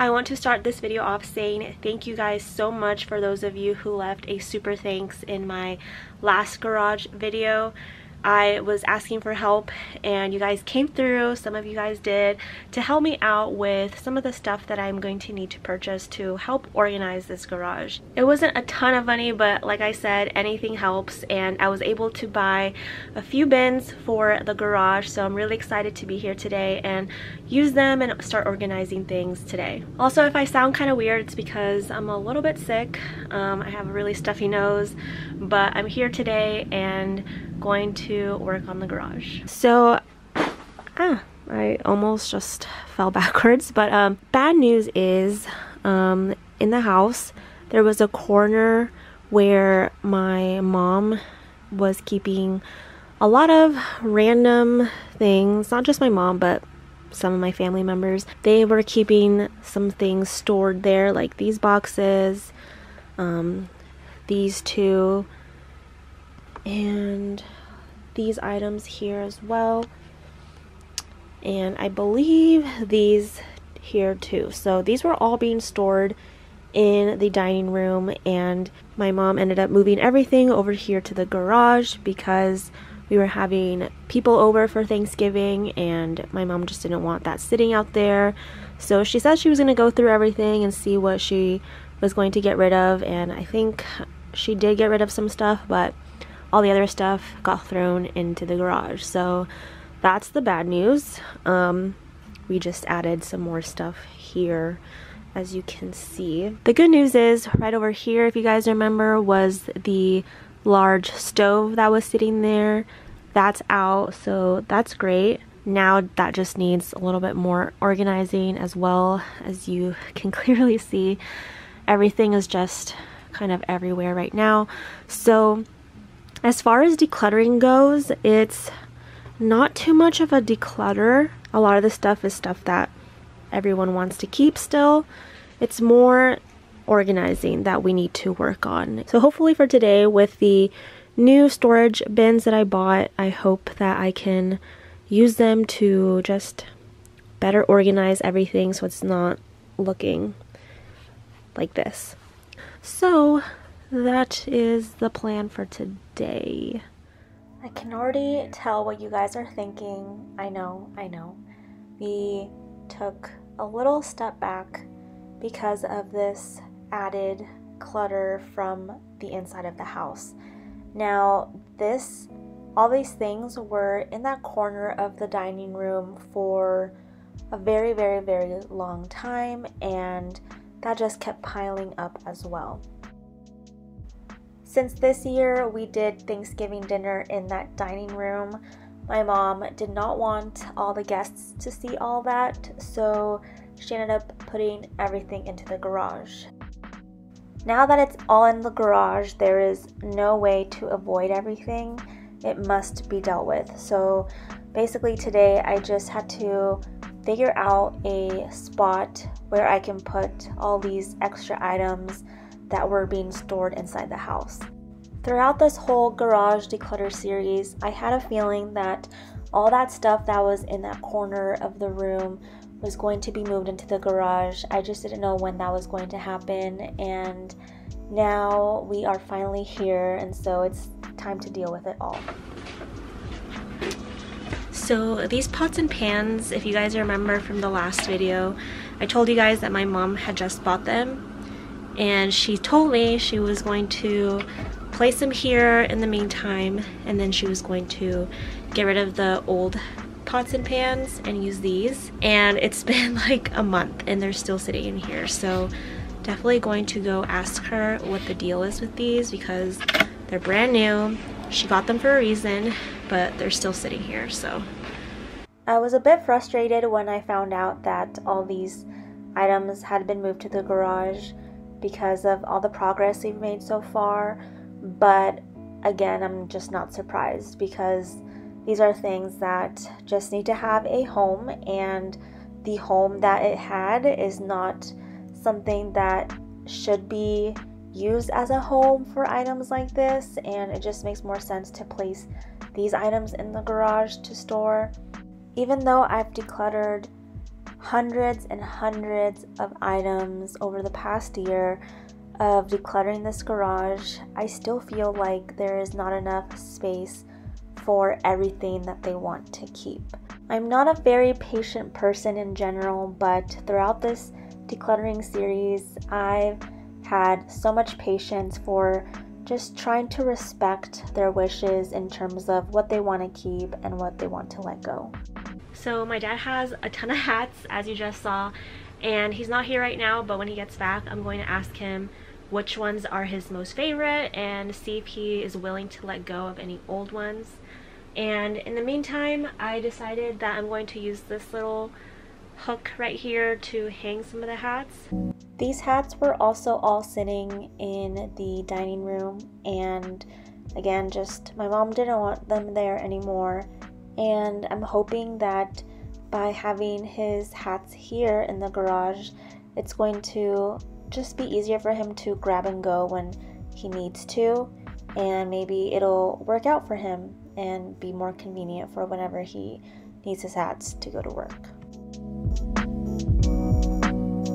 I want to start this video off saying thank you guys so much for those of you who left a super thanks in my last garage video. I was asking for help and you guys came through, some of you guys did, to help me out with some of the stuff that I'm going to need to purchase to help organize this garage. It wasn't a ton of money, but like I said, anything helps, and I was able to buy a few bins for the garage, so I'm really excited to be here today and use them and start organizing things today. Also, if I sound kind of weird, it's because I'm a little bit sick. I have a really stuffy nose, but I'm here today and going to work on the garage. So I almost just fell backwards, but bad news is in the house there was a corner where my mom was keeping a lot of random things. Not just my mom, but some of my family members. They were keeping some things stored there, like these boxes, these two, and these items here as well, and I believe these here too. So these were all being stored in the dining room, and my mom ended up moving everything over here to the garage because we were having people over for Thanksgiving and my mom just didn't want that sitting out there. So she said she was going to go through everything and see what she was going to get rid of, and I think she did get rid of some stuff, but all the other stuff got thrown into the garage. So that's the bad news. We just added some more stuff here, as you can see. The good news is right over here, if you guys remember, was the large stove that was sitting there. That's out, so that's great. Now that just needs a little bit more organizing. As well, as you can clearly see, everything is just kind of everywhere right now. So as far as decluttering goes, it's not too much of a declutter. A lot of the stuff is stuff that everyone wants to keep still. It's more organizing that we need to work on. So hopefully for today, with the new storage bins that I bought, I hope that I can use them to just better organize everything so it's not looking like this. So that is the plan for today. I can already tell what you guys are thinking. I know. We took a little step back because of this added clutter from the inside of the house. Now, all these things were in that corner of the dining room for a very, very, very long time, and that just kept piling up as well. Since this year we did Thanksgiving dinner in that dining room, my mom did not want all the guests to see all that, so she ended up putting everything into the garage. Now that it's all in the garage, there is no way to avoid everything. It must be dealt with. So basically today I just had to figure out a spot where I can put all these extra items that were being stored inside the house. Throughout this whole garage declutter series, I had a feeling that all that stuff that was in that corner of the room was going to be moved into the garage. I just didn't know when that was going to happen, and now we are finally here, and so it's time to deal with it all. So these pots and pans, if you guys remember from the last video, I told you guys that my mom had just bought them, and she told me she was going to place them here in the meantime, and then she was going to get rid of the old pots and pans and use these. And it's been like a month and they're still sitting in here, so definitely going to go ask her what the deal is with these, because they're brand new. She got them for a reason, but they're still sitting here. So I was a bit frustrated when I found out that all these items had been moved to the garage because of all the progress we've made so far, but again, I'm just not surprised because these are things that just need to have a home, and the home that it had is not something that should be used as a home for items like this, and it just makes more sense to place these items in the garage to store. Even though I've decluttered hundreds and hundreds of items over the past year of decluttering this garage, I still feel like there is not enough space for everything that they want to keep. I'm not a very patient person in general, but throughout this decluttering series, I've had so much patience for just trying to respect their wishes in terms of what they want to keep and what they want to let go. So my dad has a ton of hats, as you just saw, and he's not here right now, but when he gets back, I'm going to ask him which ones are his most favorite and see if he is willing to let go of any old ones. And in the meantime, I decided that I'm going to use this little hook right here to hang some of the hats. These hats were also all sitting in the dining room, and again, just my mom didn't want them there anymore, and I'm hoping that by having his hats here in the garage, it's going to just be easier for him to grab and go when he needs to, and maybe it'll work out for him and be more convenient for whenever he needs his hats to go to work.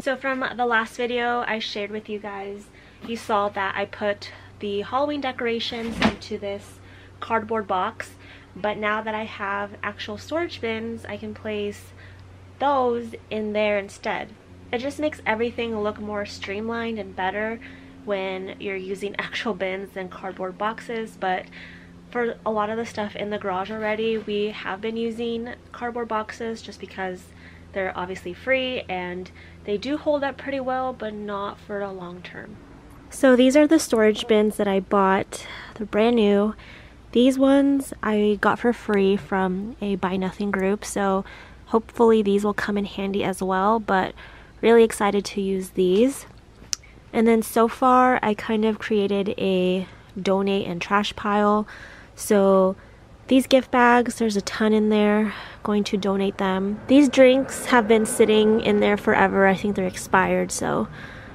So from the last video I shared with you guys, you saw that I put the Halloween decorations into this cardboard box, but now that I have actual storage bins, I can place those in there instead. It just makes everything look more streamlined and better when you're using actual bins than cardboard boxes, but for a lot of the stuff in the garage already, we have been using cardboard boxes just because they're obviously free and they do hold up pretty well, but not for the long term. So these are the storage bins that I bought. They're brand new. These ones I got for free from a Buy Nothing group, so hopefully these will come in handy as well, but really excited to use these. And then so far I kind of created a donate and trash pile. So these gift bags, there's a ton in there, going to donate them. These drinks have been sitting in there forever. I think they're expired, so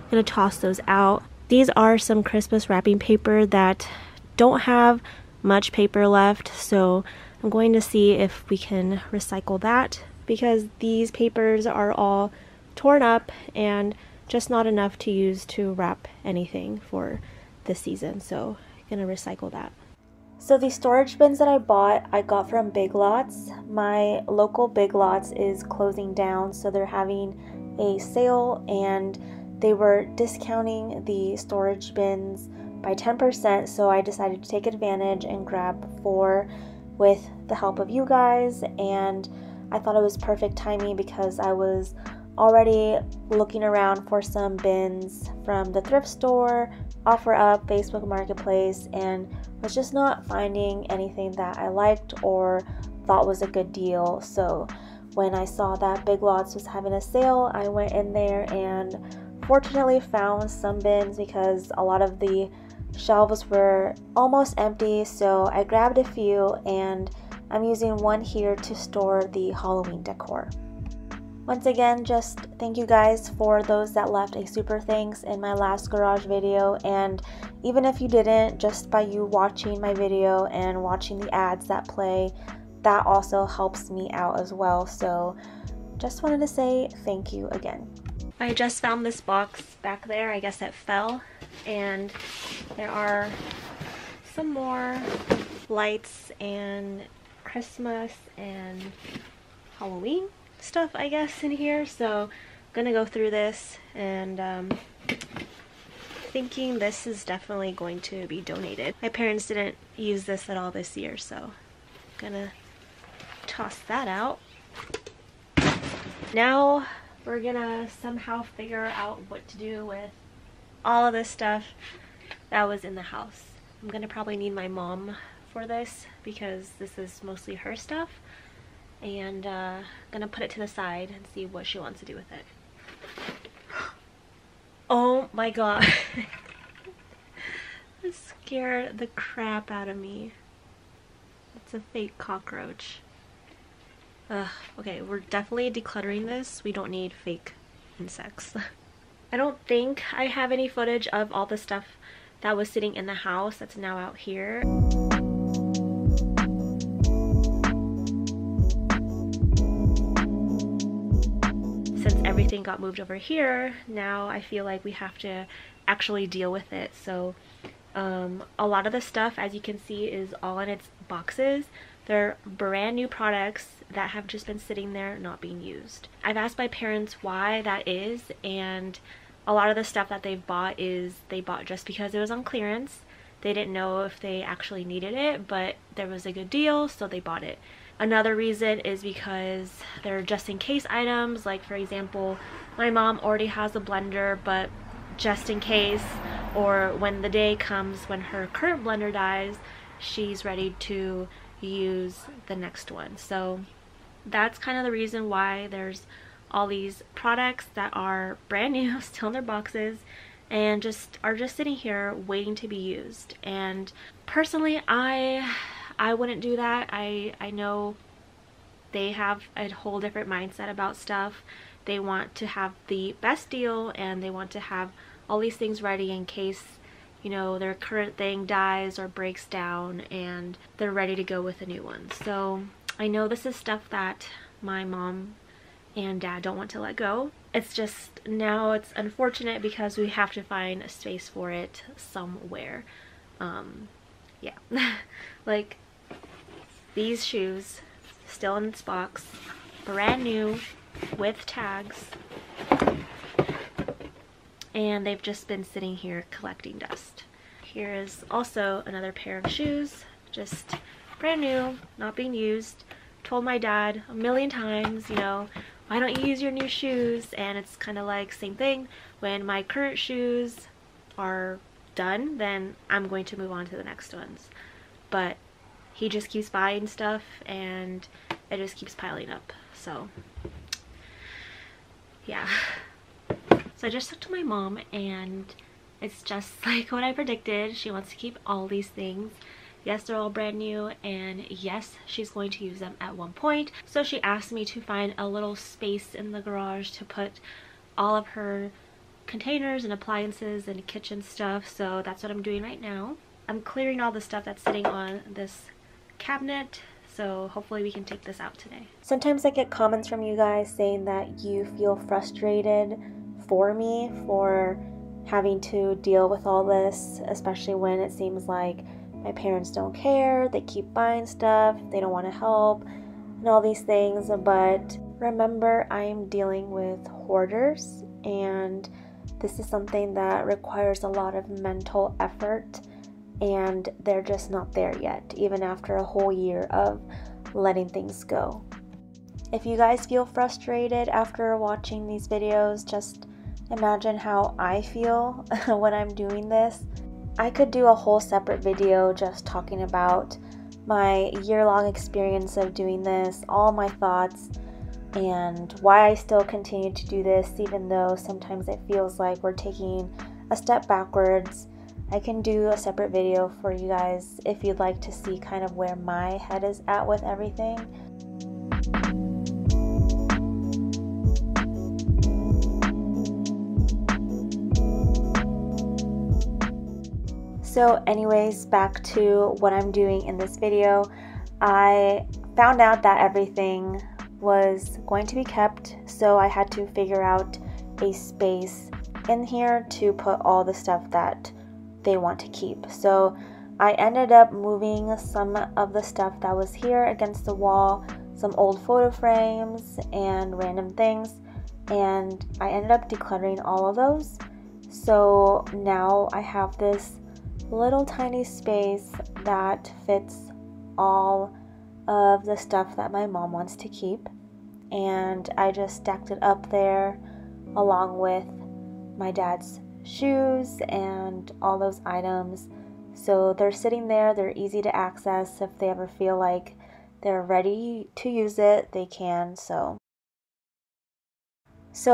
I'm gonna toss those out. These are some Christmas wrapping paper that don't have much paper left, so I'm going to see if we can recycle that, because these papers are all torn up and just not enough to use to wrap anything for this season, so I'm gonna recycle that. So these storage bins that I bought, I got from Big Lots. My local Big Lots is closing down, so they're having a sale and they were discounting the storage bins by 10%, so I decided to take advantage and grab 4 with the help of you guys, and I thought it was perfect timing because I was already looking around for some bins from the thrift store, OfferUp, Facebook Marketplace, and was just not finding anything that I liked or thought was a good deal. So when I saw that Big Lots was having a sale, I went in there and fortunately found some bins because a lot of the shelves were almost empty, so I grabbed a few and I'm using one here to store the Halloween decor. Once again, just thank you guys for those that left a super thanks in my last garage video, and even if you didn't, just by you watching my video and watching the ads that play, that also helps me out as well. So just wanted to say thank you again. I just found this box back there. I guess it fell, and there are some more lights and Christmas and Halloween stuff, I guess, in here. So I'm gonna go through this, and thinking this is definitely going to be donated. My parents didn't use this at all this year, so I'm gonna toss that out. Now we're gonna somehow figure out what to do with all of this stuff that was in the house. I'm gonna probably need my mom for this because this is mostly her stuff, and gonna put it to the side and see what she wants to do with it. Oh my god. That scared the crap out of me. It's a fake cockroach. Okay, we're definitely decluttering this. We don't need fake insects. I don't think I have any footage of all the stuff that was sitting in the house that's now out here. everything got moved over here, now I feel like we have to actually deal with it. So a lot of the stuff, as you can see, is all in its boxes. They're brand new products that have just been sitting there not being used. I've asked my parents why that is, and a lot of the stuff that they've bought is they bought just because it was on clearance. They didn't know if they actually needed it, but there was a good deal, so they bought it. Another reason is because they're just in case items. Like, for example, my mom already has a blender, but just in case, or when the day comes when her current blender dies, she's ready to use the next one. So that's kind of the reason why there's all these products that are brand new, still in their boxes, and are just sitting here waiting to be used. And personally, I wouldn't do that. I know they have a whole different mindset about stuff. They want to have the best deal, and they want to have all these things ready in case, you know, their current thing dies or breaks down and they're ready to go with a new one. So I know this is stuff that my mom and dad don't want to let go. It's just, now it's unfortunate because we have to find a space for it somewhere. Yeah. Like, these shoes, still in its box, brand new, with tags, and they've just been sitting here collecting dust. Here is also another pair of shoes, just brand new, not being used. Told my dad a million times, you know, why don't you use your new shoes? And it's kind of like, same thing, when my current shoes are done, then I'm going to move on to the next ones. But he just keeps buying stuff, and it just keeps piling up. So yeah. So I just talked to my mom, and it's just like what I predicted. She wants to keep all these things. Yes, they're all brand new, and yes, she's going to use them at one point. So she asked me to find a little space in the garage to put all of her containers and appliances and kitchen stuff. So that's what I'm doing right now. I'm clearing all the stuff that's sitting on this cabinet, so hopefully we can take this out today. Sometimes I get comments from you guys saying that you feel frustrated for me for having to deal with all this, especially when it seems like my parents don't care, they keep buying stuff, they don't want to help, and all these things. But remember, I am dealing with hoarders, and this is something that requires a lot of mental effort, and they're just not there yet, even after a whole year of letting things go. If you guys feel frustrated after watching these videos, just imagine how I feel when I'm doing this. I could do a whole separate video just talking about my year-long experience of doing this, all my thoughts, and why I still continue to do this even though sometimes it feels like we're taking a step backwards. I can do a separate video for you guys if you'd like to see kind of where my head is at with everything. So anyways, back to what I'm doing in this video. I found out that everything was going to be kept, so I had to figure out a space in here to put all the stuff that they want to keep. So I ended up moving some of the stuff that was here against the wall, some old photo frames and random things, and I ended up decluttering all of those. So now I have this little tiny space that fits all of the stuff that my mom wants to keep, and I just stacked it up there along with my dad's shoes and all those items. So they're sitting there, they're easy to access. If they ever feel like they're ready to use it, they can. So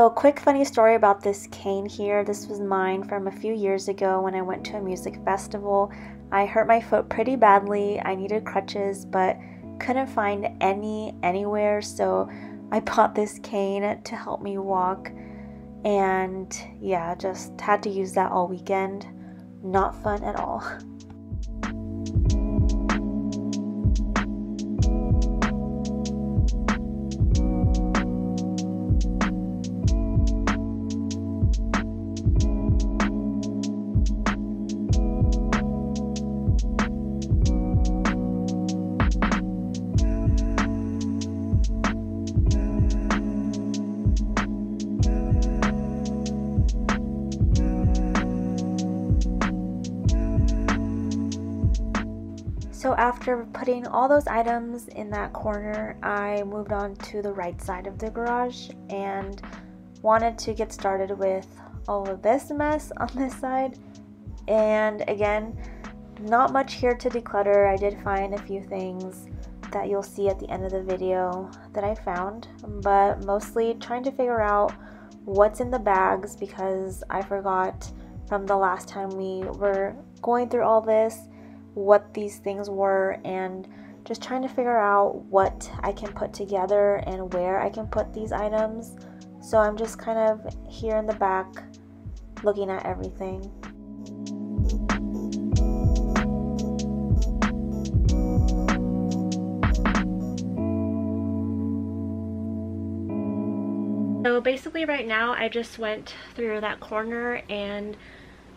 quick funny story about this cane here. This was mine from a few years ago when I went to a music festival. I hurt my foot pretty badly. I needed crutches, but couldn't find any anywhere, so I bought this cane to help me walk. And yeah, just had to use that all weekend. Not fun at all. after putting all those items in that corner, I moved on to the right side of the garage and wanted to get started with all of this mess on this side. And again, not much here to declutter. I did find a few things that you'll see at the end of the video that I found, but mostly trying to figure out what's in the bags because I forgot from the last time we were going through all this what these things were, and just trying to figure out what I can put together and where I can put these items. So I'm just kind of here in the back looking at everything. So basically right now I just went through that corner and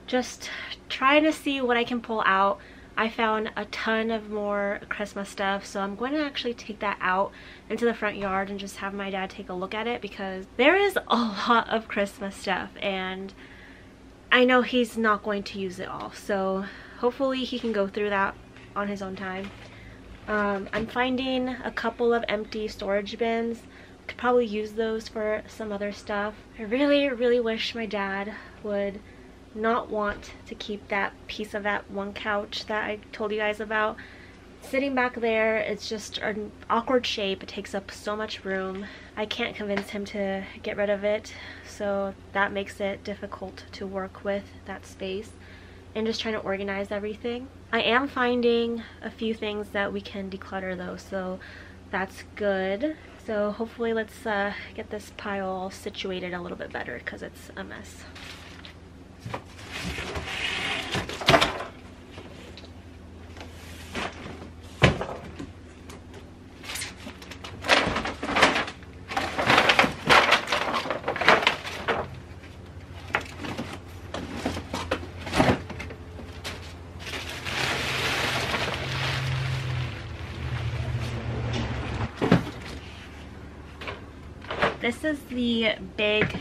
just trying to see what I can pull out. I found a ton of more Christmas stuff, so I'm going to actually take that out into the front yard and just have my dad take a look at it because there is a lot of Christmas stuff and I know he's not going to use it all, so hopefully he can go through that on his own time. I'm finding a couple of empty storage bins. Could probably use those for some other stuff. I really wish my dad would not want to keep that piece of that one couch that I told you guys about sitting back there. It's just an awkward shape. It takes up so much room. I can't convince him to get rid of it, so that makes it difficult to work with that space and just trying to organize everything. I am finding a few things that we can declutter though, so that's good. So hopefully let's get this pile all situated a little bit better because it's a mess. This is the big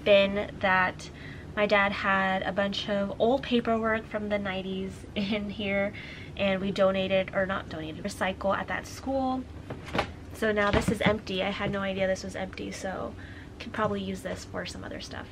bin that my dad had a bunch of old paperwork from the 90s in here, and we donated, or not donated, recycle at that school. So now this is empty. I had no idea this was empty, so could probably use this for some other stuff.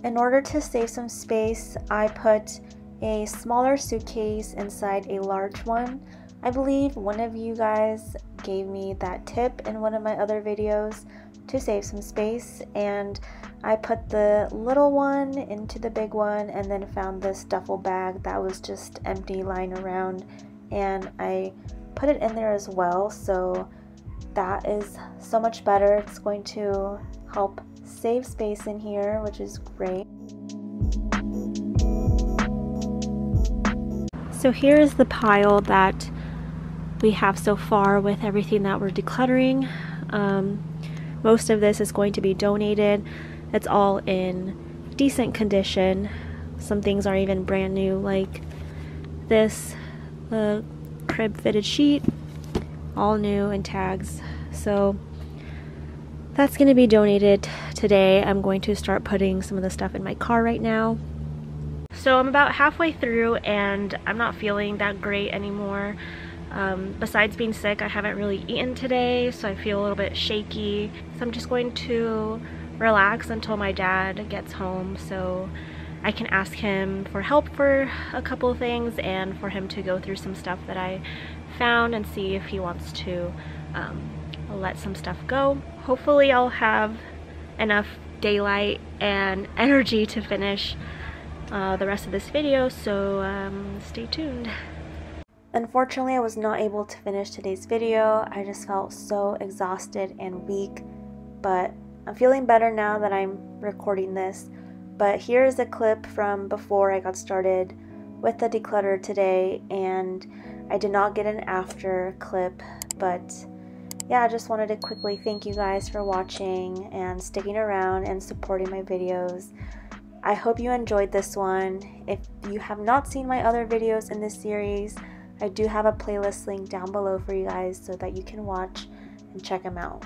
In order to save some space, I put a smaller suitcase inside a large one. I believe one of you guys gave me that tip in one of my other videos to save some space, and I put the little one into the big one and then found this duffel bag that was just empty lying around, and I put it in there as well, so that is so much better. It's going to help save space in here, which is great. So here is the pile that we have so far with everything that we're decluttering. Most of this is going to be donated. It's all in decent condition. Some things aren't even brand new, like this, the crib fitted sheet, all new and tags. So that's going to be donated today. I'm going to start putting some of the stuff in my car right now. So I'm about halfway through and I'm not feeling that great anymore. Besides being sick, I haven't really eaten today, so I feel a little bit shaky. So I'm just going to relax until my dad gets home so I can ask him for help for a couple of things and for him to go through some stuff that I found and see if he wants to let some stuff go. Hopefully I'll have enough daylight and energy to finish the rest of this video, so stay tuned. Unfortunately, I was not able to finish today's video. I just felt so exhausted and weak, but I'm feeling better now that I'm recording this. But here's a clip from before I got started with the declutter today, and I did not get an after clip, but yeah, I just wanted to quickly thank you guys for watching and sticking around and supporting my videos. I hope you enjoyed this one. If you have not seen my other videos in this series, I do have a playlist link down below for you guys so that you can watch and check them out.